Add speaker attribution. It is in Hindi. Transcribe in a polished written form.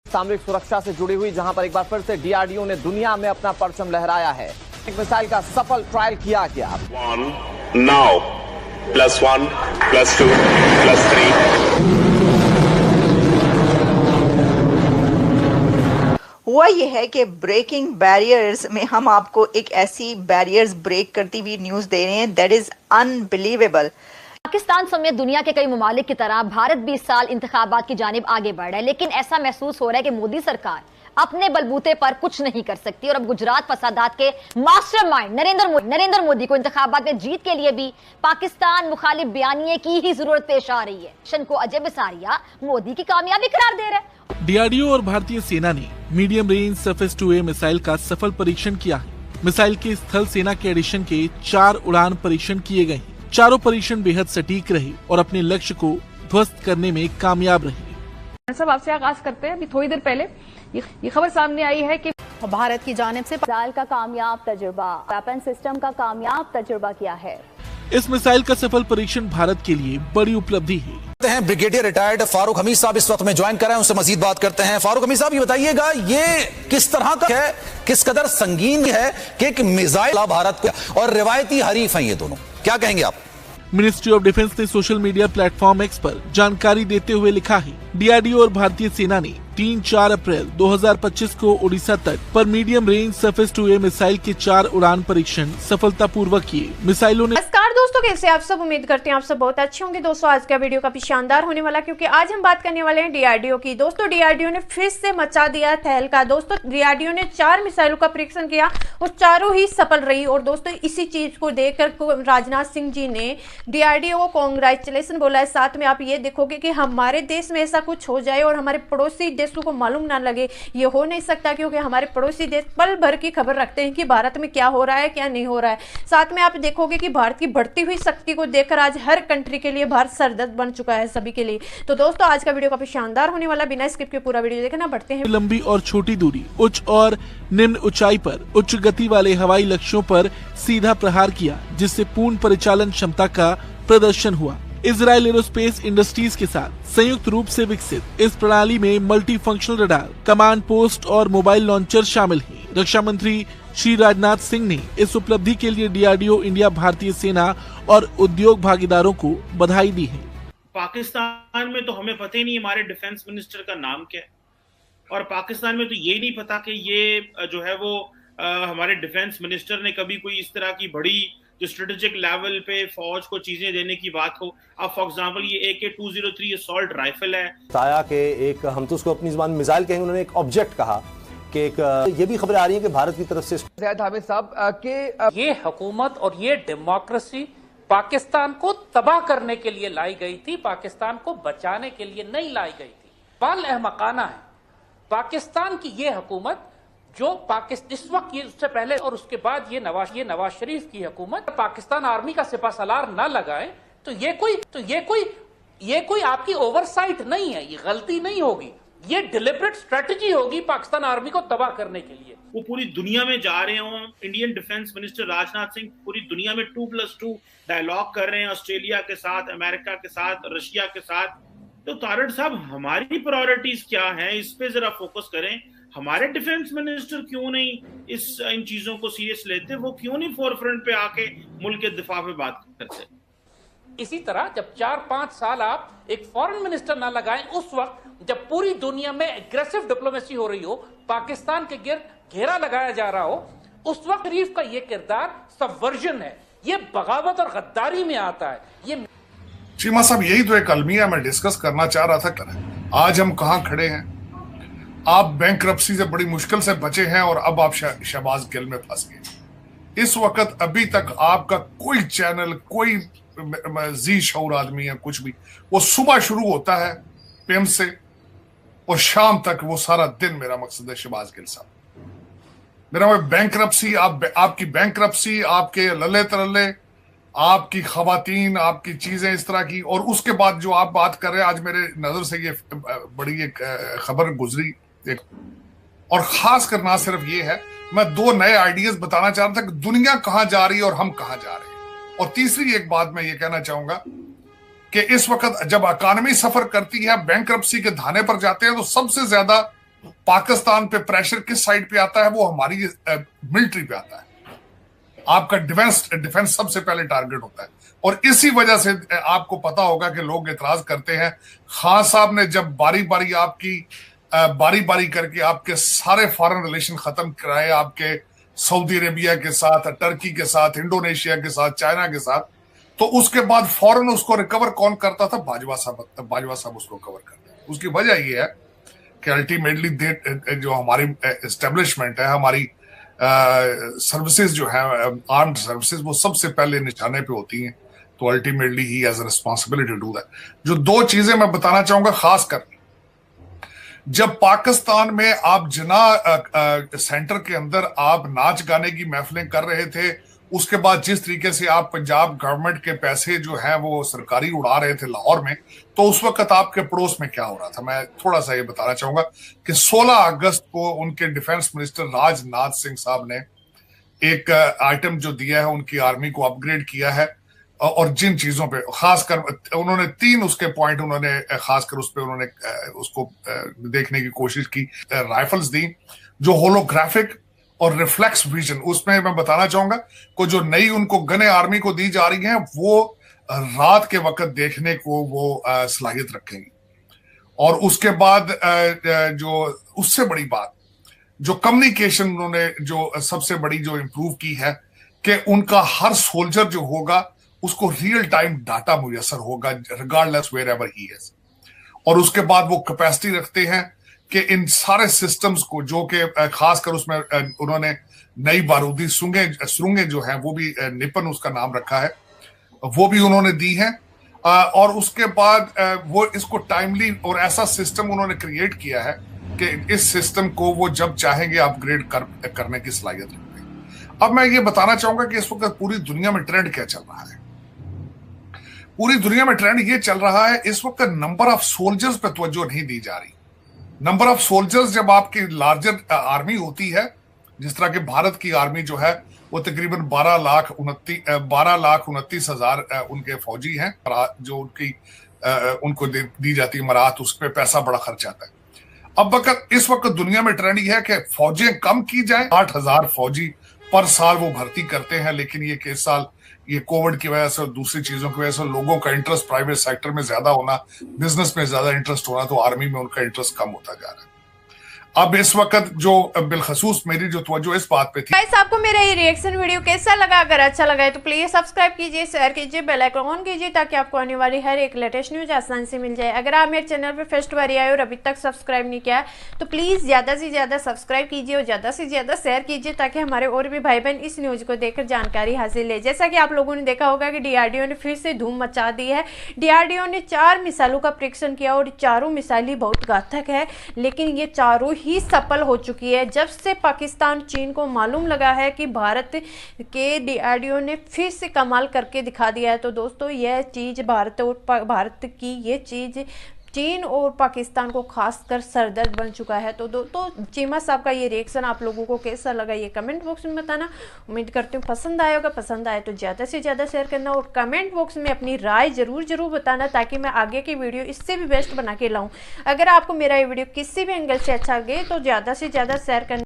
Speaker 1: सामरिक सुरक्षा से जुड़ी हुई, जहां पर एक बार फिर से डीआरडीओ ने दुनिया में अपना परचम लहराया है। एक मिसाइल का सफल ट्रायल किया गया।
Speaker 2: 1 नाउ +1 +2 +3।
Speaker 3: हुआ यह है कि ब्रेकिंग बैरियर्स में हम आपको एक ऐसी बैरियर्स ब्रेक करती हुई न्यूज़ दे रहे हैं दैट इज़ अनबिलीवेबल।
Speaker 4: पाकिस्तान समेत दुनिया के कई ममालिक की तरह भारत भी इस साल इंतखाबात की जानिब आगे बढ़ रहा है, लेकिन ऐसा महसूस हो रहा है कि मोदी सरकार अपने बलबूते पर कुछ नहीं कर सकती और अब गुजरात फसादात के मास्टरमाइंड नरेंद्र मोदी को इंतखाबात में जीत के लिए भी पाकिस्तान मुखालिफ बयानिए की ही जरूरत पेश आ रही है। शन को अजय बिसारिया मोदी की कामयाबी करार दे रहे हैं।
Speaker 5: डीआरडीओ और भारतीय सेना ने medium range surface to air missile का सफल परीक्षण किया है। मिसाइल के स्थल सेना के एडिशन के 4 उड़ान परीक्षण किए गए हैं। चारों परीक्षण बेहद सटीक रहे और अपने लक्ष्य को ध्वस्त करने में कामयाब रहे।
Speaker 6: सब आपसे आगाज करते हैं। अभी थोड़ी देर पहले ये खबर सामने आई है कि
Speaker 7: भारत की जानिब से
Speaker 4: मिसाइल का कामयाब तजुर्बा, वेपन सिस्टम का कामयाब तजुर्बा किया है।
Speaker 5: इस मिसाइल का सफल परीक्षण भारत के लिए बड़ी उपलब्धि है।
Speaker 8: ब्रिगेडियर रिटायर्ड फारूक हमीद साहब इस वक्त में ज्वाइन कर रहे हैं, उनसे मजीद बात करते हैं। फारूक हमीद साहब, ये बताइएगा ये किस तरह का है, किस कदर संगीन है कि एक मिसाइल भारत को और रिवायती हरीफ हैं ये दोनों, क्या कहेंगे आप?
Speaker 5: मिनिस्ट्री ऑफ डिफेंस ने सोशल मीडिया प्लेटफॉर्म एक्स पर जानकारी देते हुए लिखा है, डीआरडीओ और भारतीय सेना ने 3-4 अप्रैल 2025 को ओडिशा तट पर medium range surface to air missile के 4 उड़ान परीक्षण सफलतापूर्वक किए। मिसाइलों ने
Speaker 7: नमस्कार दोस्तों, कैसे आप सब? उम्मीद करते हैं आप सब बहुत अच्छे होंगे। दोस्तों आज का वीडियो काफी शानदार होने वाला, क्योंकि आज हम बात करने वाले हैं डीआरडीओ की। दोस्तों डीआरडीओ ने फिर से मचा दिया तहलका। दोस्तों डीआरडीओ ने 4 मिसाइलों का परीक्षण किया और चारों ही सफल रही। और दोस्तों इसी चीज को देखकर राजनाथ सिंह जी ने डीआरडीओ को कांग्रेचुलेशन बोला है। साथ में आप ये देखोगे कि हमारे देश में ऐसा कुछ हो जाए और हमारे पड़ोसी देशों को मालूम ना लगे, ये हो नहीं सकता, क्योंकि हमारे पड़ोसी देश पल भर की खबर रखते हैं कि भारत में क्या हो रहा है क्या नहीं हो रहा है। साथ में आप देखोगे कि भारत की बढ़ती हुई शक्ति को देखकर आज हर कंट्री के लिए भारत सरदर्द बन चुका है सभी के लिए। तो दोस्तों आज का वीडियो काफी शानदार होने वाला, बिना स्क्रिप्ट के पूरा वीडियो देखना। बढ़ते हैं।
Speaker 5: लंबी और छोटी दूरी, उच्च और निम्न ऊंचाई पर उच्च गति वाले हवाई लक्ष्यों पर सीधा प्रहार किया, जिससे पूर्ण परिचालन क्षमता का प्रदर्शन हुआ। इजराइल एरोस्पेस इंडस्ट्रीज के साथ संयुक्त रूप से विकसित इस प्रणाली में multi functional radar, command post और मोबाइल लॉन्चर शामिल हैं। रक्षा मंत्री श्री राजनाथ सिंह ने इस उपलब्धि के लिए डीआरडीओ इंडिया, भारतीय सेना और उद्योग भागीदारों को बधाई दी है।
Speaker 9: पाकिस्तान में तो हमें पता ही नहीं हमारे डिफेंस मिनिस्टर का नाम क्या है, और पाकिस्तान में तो ये नहीं पता कि ये जो है वो हमारे डिफेंस मिनिस्टर ने कभी कोई इस तरह की बड़ी जो स्ट्रेटेजिक लेवल पे फौज को चीजें देने की बात हो। अब फॉर एग्जांपल ये AK-203 असॉल्ट राइफल है,
Speaker 10: बताया कि एक, हम तो उसको अपनी जुबान मिसाइल कहेंगे, उन्होंने एक ऑब्जेक्ट कहा कि एक ये भी खबरें आ रही हैं कि भारत की तरफ से
Speaker 1: ज़ैद हामिद साहब के
Speaker 11: ये हुकूमत और ये डेमोक्रेसी पाकिस्तान को तबाह करने के लिए लाई गई थी, पाकिस्तान को बचाने के लिए नहीं लाई गई थी। बाल अहमकाना है पाकिस्तान की ये हुकूमत जो पाकिस्तान इस वक्त, ये उससे पहले और उसके बाद ये नवाज शरीफ की हुकूमत पाकिस्तान आर्मी का सिपह सलार न लगाए तो ये कोई आपकी ओवरसाइट नहीं है, ये गलती नहीं होगी, ये डिलिबरेट स्ट्रेटजी होगी पाकिस्तान आर्मी को तबाह करने के लिए।
Speaker 9: वो पूरी दुनिया में जा रहे हों। Indian defence minister Rajnath Singh पूरी दुनिया में 2+2 डायलॉग कर रहे हैं, ऑस्ट्रेलिया के साथ, अमेरिका के साथ, रशिया के साथ। तो तारड़ साहब हमारी प्रायोरिटीज क्या हैं, इस पे जरा फोकस करें। हमारे डिफेंस मिनिस्टर क्यों नहीं इन चीजों को सीरियस लेते, वो क्यों नहीं फोरफ्रंट पे आके मुल्क के दिफा पे बात करते।
Speaker 11: इसी तरह जब 4-5 साल आप एक फॉरेन मिनिस्टर ना लगाएं, उस वक्त जब पूरी दुनिया में एग्रेसिव डिप्लोमेसी हो रही हो, पाकिस्तान के गिर्द घेरा लगाया जा रहा हो, उस वक्त शरीफ का ये किरदार सबवर्जन है, ये बगावत और गद्दारी में आता है। ये
Speaker 12: चीमा साहब यही तो एक अलमिया मैं डिस्कस करना चाह रहा था। आज हम कहां खड़े हैं, आप बैंकरप्सी से बड़ी मुश्किल से बचे हैं और अब आप शहबाज गिल में फंस गए। इस वक्त अभी तक आपका कोई चैनल, कोई जी शऊर आदमी है, कुछ भी, वो सुबह शुरू होता है पेम से और शाम तक वो सारा दिन मेरा मकसद है शहबाज गिल साहब। मेरा बैंकरप्सी, आपकी बैंकरप्सी, आपके लल्ले तरल्ले, आपकी खवातीन, आपकी चीजें इस तरह की, और उसके बाद जो आप बात कर रहे हैं, आज मेरे नजर से ये बड़ी एक खबर गुजरी एक, और खास कर ना सिर्फ ये है, मैं 2 नए आइडियाज बताना चाह रहा था कि दुनिया कहां जा रही है और हम कहां जा रहे हैं। और तीसरी एक बात मैं ये कहना चाहूंगा कि इस वक्त जब इकॉनमी सफर करती है, बैंकरप्सी के धाने पर जाते हैं, तो सबसे ज्यादा पाकिस्तान पे प्रेशर किस साइड पे आता है? वो हमारी मिलिट्री पे आता है। आपका डिफेंस सबसे पहले टारगेट होता है। और इसी वजह से आपको पता होगा कि लोग एतराज करते हैं। खान साहब ने जब बारी बारी करके आपके सारे फॉरेन रिलेशन खत्म कराए, आपके सऊदी अरेबिया के साथ, टर्की के साथ, इंडोनेशिया के साथ, चाइना के साथ, तो उसके बाद फौरन उसको रिकवर कौन करता था? बाजवा साहब उसको कवर करते हैं। उसकी वजह ये है कि अल्टीमेटली जो हमारी एस्टेब्लिशमेंट है, हमारी सर्विसेज जो है, आर्म्ड सर्विसेज, वो सबसे पहले निशाने पे होती हैं। तो ultimately he has a responsibility to do that. जो दो चीजें मैं बताना चाहूंगा, खासकर जब पाकिस्तान में आप जिना सेंटर के अंदर आप नाच गाने की महफिलें कर रहे थे, उसके बाद जिस तरीके से आप पंजाब गवर्नमेंट के पैसे जो है वो सरकारी उड़ा रहे थे लाहौर में, तो उस वक्त आपके पड़ोस में क्या हो रहा था? मैं थोड़ा सा ये बताना चाहूंगा कि 16 अगस्त को उनके डिफेंस मिनिस्टर राजनाथ सिंह साहब ने एक आइटम जो दिया है, उनकी आर्मी को अपग्रेड किया है। और जिन चीजों पे खासकर उन्होंने 3 उसके पॉइंट उन्होंने खासकर उस पे उन्होंने उसको देखने की कोशिश की। राइफल्स दी जो होलोग्राफिक और रिफ्लेक्स विजन, उसमें मैं बताना चाहूंगा को जो नई उनको गने आर्मी को दी जा रही हैं, वो रात के वक्त देखने को वो सलाहियत रखेंगी। और उसके बाद जो उससे बड़ी बात, जो कम्युनिकेशन उन्होंने जो सबसे बड़ी जो इंप्रूव की है कि उनका हर सोल्जर जो होगा उसको रियल टाइम डाटा मुयसर होगा, regardless wherever he is. और उसके बाद वो कैपेसिटी रखते हैं कि इन सारे सिस्टम्स को, जो कि खासकर उसमें उन्होंने नई बारूदी सुरंगें जो है, वो भी निपन उसका नाम रखा है, वो भी उन्होंने दी है। और उसके बाद वो इसको टाइमली और ऐसा सिस्टम उन्होंने क्रिएट किया है कि इस सिस्टम को वो जब चाहेंगे अपग्रेड करने की सलाहियत रखते हैं। अब मैं ये बताना चाहूंगा कि इस वक्त पूरी दुनिया में ट्रेंड क्या चल रहा है। पूरी दुनिया में ट्रेंड ये चल रहा है, इस वक्त नंबर ऑफ सोल्जर्स पे तवज्जो नहीं दी जा रही। नंबर ऑफ सोल्जर्स जब आपकी लार्जर आर्मी होती है, जिस तरह के भारत की आर्मी जो है वो तकरीबन 12,29,000 उनके फौजी हैं, जो उनको दी जाती है मराहत, उस पर पैसा बड़ा खर्च आता है। अब इस वक्त दुनिया में ट्रेंड ये है कि फौजें कम की जाए। 8,000 फौजी पर साल वो भर्ती करते हैं, लेकिन ये कि इस साल ये कोविड की वजह से और दूसरी चीजों की वजह से लोगों का इंटरेस्ट प्राइवेट सेक्टर में ज्यादा होना, बिजनेस में ज्यादा इंटरेस्ट होना, तो आर्मी में उनका इंटरेस्ट कम होता जा रहा है। अब इस वक्त जो बिलखसूस मेरी जो तवज्जो इस बात पे थी।
Speaker 7: गाइस, आपको मेरा ये रिएक्शन वीडियो कैसा लगा? अगर अच्छा लगा है तो प्लीज सब्सक्राइब कीजिए, शेयर कीजिए, बेल आइकन ऑन कीजिए, ताकि आपको आने वाली हर एक लेटेस्ट न्यूज आसानी से मिल जाए। अगर आप मेरे चैनल पे फर्स्ट बार आए और अभी तक सब्सक्राइब नहीं किया तो प्लीज ज्यादा से ज्यादा सब्सक्राइब कीजिए और ज्यादा से ज्यादा शेयर कीजिए, ताकि हमारे और भी भाई बहन इस न्यूज को देखकर जानकारी हासिल ले। जैसा कि आप लोगों ने देखा होगा कि DRDO ने फिर से धूम मचा दी है। DRDO ने 4 मिसाइलों का परीक्षण किया और चारों मिसाइलें बहुत घातक है, लेकिन ये चारों ही सफल हो चुकी है। जब से पाकिस्तान चीन को मालूम लगा है कि भारत के DRDO ने फिर से कमाल करके दिखा दिया है, तो दोस्तों यह चीज भारत की ये चीज चीन और पाकिस्तान को खासकर सरदर्द बन चुका है। तो दोस्तों चीमा साहब का ये रिएक्शन आप लोगों को कैसा लगा ये कमेंट बॉक्स में बताना। उम्मीद करती हूँ पसंद आया होगा। पसंद आए तो ज़्यादा से ज़्यादा शेयर करना और कमेंट बॉक्स में अपनी राय जरूर बताना, ताकि मैं आगे की वीडियो इससे भी बेस्ट बना के लाऊं। अगर आपको मेरा ये वीडियो किसी भी एंगल से अच्छा लगे तो ज़्यादा से ज़्यादा शेयर करना।